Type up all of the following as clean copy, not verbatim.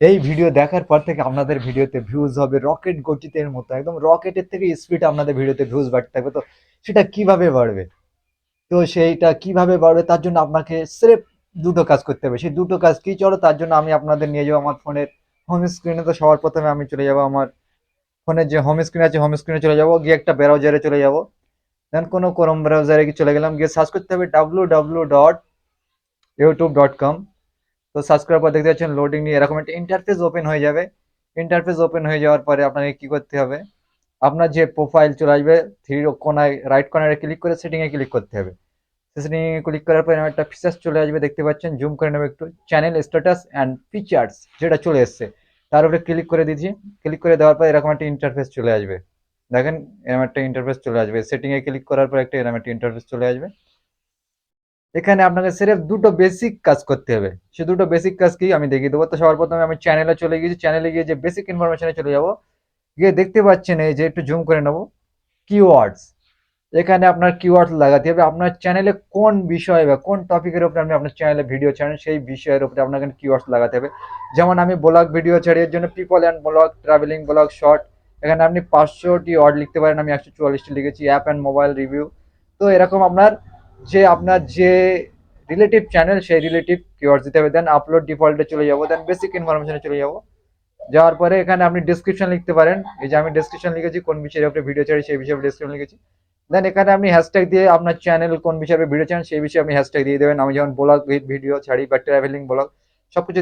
এই ভিডিও দেখার পর থেকে আপনাদের ভিডিওতে ভিউজ হবে রকেট গতিতের মতো, একদম রকেটের থেকে স্পিড আপনাদের ভিডিওতে ভিউজ বাড়তে থাকবে। তো সেটা কিভাবে বাড়বে? তো সেইটা কিভাবে বাড়বে তার জন্য আপনাকে স্রেফ দুটো কাজ করতে হবে। সেই দুটো কাজ কি, চলো তার জন্য আমি আপনাদের নিয়ে যাবো আমার ফোনের হোম স্ক্রিনে। তো সবার প্রথমে আমি চলে যাবো আমার ফোনের যে হোম স্ক্রিন আছে, হোম স্ক্রিনে চলে যাবো, গিয়ে একটা ব্রাউজারে চলে যাবো। দেন কোনো ক্রোম ব্রাউজারে চলে গেলাম, গিয়ে সার্চ করতে হবে www.youtube.com। তো সার্চ করার পর দেখতে পাচ্ছেন লোডিং নিয়ে এরকম একটা ইন্টারফেস ওপেন হয়ে যাবে। ইন্টারফেস ওপেন হয়ে যাওয়ার পরে আপনাকে কি করতে হবে, আপনার যে প্রোফাইল চলে আসবে, থ্রি কোনায় রাইট কর্নারে ক্লিক করে সেটিংয়ে ক্লিক করতে হবে। সেটিংয়ে ক্লিক করার পর একটা ফিচার্স চলে আসবে, দেখতে পাচ্ছেন, জুম করে নেবে একটু, চ্যানেল স্ট্যাটাস অ্যান্ড ফিচার্স যেটা চলে এসছে তার উপরে ক্লিক করে দিচ্ছি। ক্লিক করে দেওয়ার পর এরকম একটা ইন্টারফেস চলে আসবে। দেখেন এরকম একটা ইন্টারফেস চলে আসবে, সেটিংয়ে ক্লিক করার পর একটা এরকম একটা ইন্টারফেস চলে আসবে। এখানে আপনাকে সিরেফ দুটো বেসিক কাজ করতে হবে। সে দুটো বেসিক কাজ কি আমি দেখিয়ে দেবো। তো সবার প্রথমে আমি চ্যানেলে চলে গিয়েছি, চ্যানেলে গিয়ে যে বেসিক ইনফরমেশনে চলে যাব, গিয়ে দেখতে পাচ্ছেন এই যে একটু জুম করে নেব, কিওয়ার্ডস। এখানে আপনার কিওয়ার্ডস লাগাতে হবে, আপনার চ্যানেলে কোন বিষয় বা কোন টপিকের উপরে আপনি আপনার চ্যানেলে ভিডিও ছাড়েন সেই বিষয়ের উপরে আপনাকে কিওয়ার্ডস লাগাতে হবে। যেমন আমি ব্লগ ভিডিও ছাড়ি, এর জন্য people and blog, travelling blog, short. এখানে আপনি 500টি ওয়ার্ড লিখতে পারেন, আমি 144টি লিখেছি। App and mobile review. তো এরকম আপনার যে রিলেটিভ চ্যানেল সেই রিলেটিভ কিওয়ার্ডস দিতে হবে। দেন আপলোড ডিফল্টে চলে যাবো, দেন বেসিক ইনফরমেশনে চলে যাবো। যাওয়ার পরে এখানে আপনি ডেসক্রিপশন লিখতে পারেন, এই যে আমি ডেসক্রিপশন লিখেছি, কোন বিষয়ের উপরে ভিডিও ছাড়ি সেই বিষয়ে ডেসক্রিপশন লিখেছি। দেন এখানে আপনি হ্যাশট্যাগ দিয়ে আপনার চ্যানেল কোন বিষয়ে ভিডিও চান সেই বিষয়ে আপনি হ্যাশট্যাগ দিয়ে দেবেন। আমি যেমন ব্লগ ভিডিও ছাড়ি বা ট্রাভেলিং ব্লগ, সবকিছু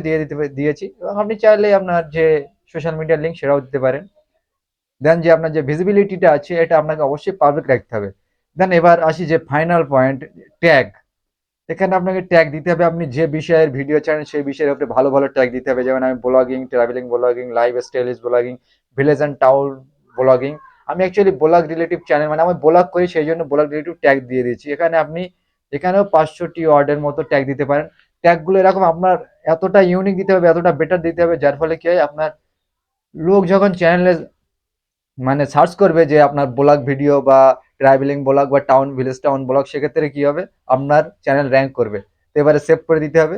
দিয়েছি। এবং আপনি চাইলে আপনার যে সোশ্যাল মিডিয়ার লিঙ্ক সেটাও দিতে পারেন। দেন যে আপনার যে ভিজিবিলিটিটা আছে এটা আপনাকে অবশ্যই পাবলিক রাখতে হবে। দেন এবার আসি যে ফাইনাল পয়েন্ট, ট্যাগ। এখানে আপনাকে ট্যাগ দিতে হবে, আপনি যে বিষয়ের ভিডিও চান সেই বিষয়ের উপরে ভালো ভালো ট্যাগ দিতে হবে। যেমন আমি blogging, travelling blogging, life stylish blogging, village and town blogging. আমি অ্যাকচুয়ালি ব্লগ রিলেটিভ চ্যানেল, মানে আমি ব্লগ করি সেই জন্য ব্লগ রিলেটিভ ট্যাগ দিয়ে দিয়েছি। এখানে আপনি এখানেও 500টি ওয়ার্ডের মতো ট্যাগ দিতে পারেন। ট্যাগগুলো এরকম আপনার এতটা ইউনিক দিতে হবে, এতটা বেটার দিতে হবে, যার ফলে কি হয়, আপনার লোক যখন চ্যানেলে মানে সার্চ করবে যে আপনার ব্লগ ভিডিও বা ট্রাভেলিং ব্লগ বা টাউন ভিলেজ টাউন ব্লগ, সেক্ষেত্রে কি হবে, আপনার চ্যানেল র্যাঙ্ক করবে। তো এবারে সেভ করে দিতে হবে।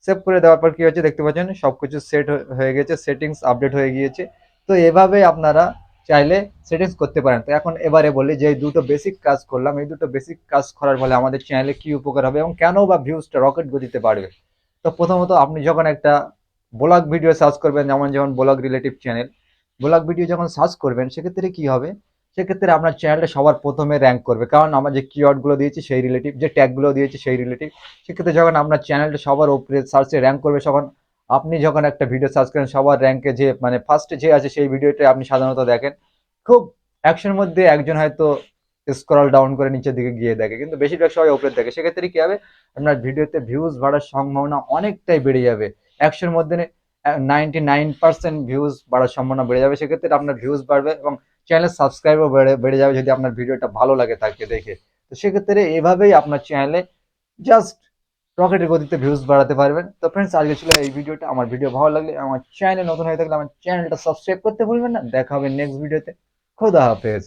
সেভ করে দেওয়ার পর কি হচ্ছে দেখতে পাচ্ছেন, সবকিছু সেট হয়ে গেছে, সেটিংস আপডেট হয়ে গিয়েছে। তো এভাবে আপনারা চাইলে সেটিংস করতে পারেন। তো এখন এবারে বলি যে এই দুটো বেসিক কাজ করলাম, এই দুটো বেসিক কাজ করার ফলে আমাদের চ্যানেলে কি উপকার হবে এবং কেন বা ভিউজটা রকেট গতিতে বাড়বে। তো প্রথমত আপনি যখন একটা ব্লগ ভিডিও সার্চ করবেন, যেমন blog relative channel, blog video যখন সার্চ করবেন সেক্ষেত্রে কি হবে, সেক্ষেত্রে আপনার চ্যানেলটা সবার প্রথমে র্যাঙ্ক করবে, কারণ আমরা যে কিওয়ার্ডগুলো দিয়েছি সেই রিলেটিভ, যে ট্যাগগুলো দিয়েছি সেই রিলেটিভ। সেক্ষেত্রে যখন আপনার চ্যানেলটা সবার উপরে সার্চে র্যাঙ্ক করবে, তখন আপনি যখন একটা ভিডিও সার্চ করেন সবার র্যাঙ্কে যে মানে ফার্স্টে যে আছে সেই ভিডিওটা আপনি সাধারণত দেখেন, খুব একশোর মধ্যে একজন হয়তো স্ক্রল ডাউন করে নিচের দিকে গিয়ে দেখে, কিন্তু বেশিরভাগ সবাই উপরে দেখে। সেক্ষেত্রে কি হবে, আপনার ভিডিওতে ভিউজ বাড়ার সম্ভাবনা অনেকটাই বেড়ে যাবে। একশোর মধ্যে 99% ভিউজ বাড়ার সম্ভাবনা বেড়ে যাবে। সেক্ষেত্রে আপনার ভিউজ বাড়বে এবং চ্যানেলের সাবস্ক্রাইবও বেড়ে যাবে যদি আপনার ভিডিওটা ভালো লাগে তাকে দেখে। তো সেক্ষেত্রে এভাবেই আপনার চ্যানেলে জাস্ট রকেটের গতিতে ভিউজ বাড়াতে পারবেন। তো ফ্রেন্ডস, আজকে ছিল এই ভিডিওটা। আমার ভিডিও ভালো লাগলে, আমার চ্যানেলে নতুন হয়ে থাকলে আমার চ্যানেলটা সাবস্ক্রাইব করতে ভুলবেন না। দেখা হবে নেক্সট ভিডিওতে। খোদা হাফেজ।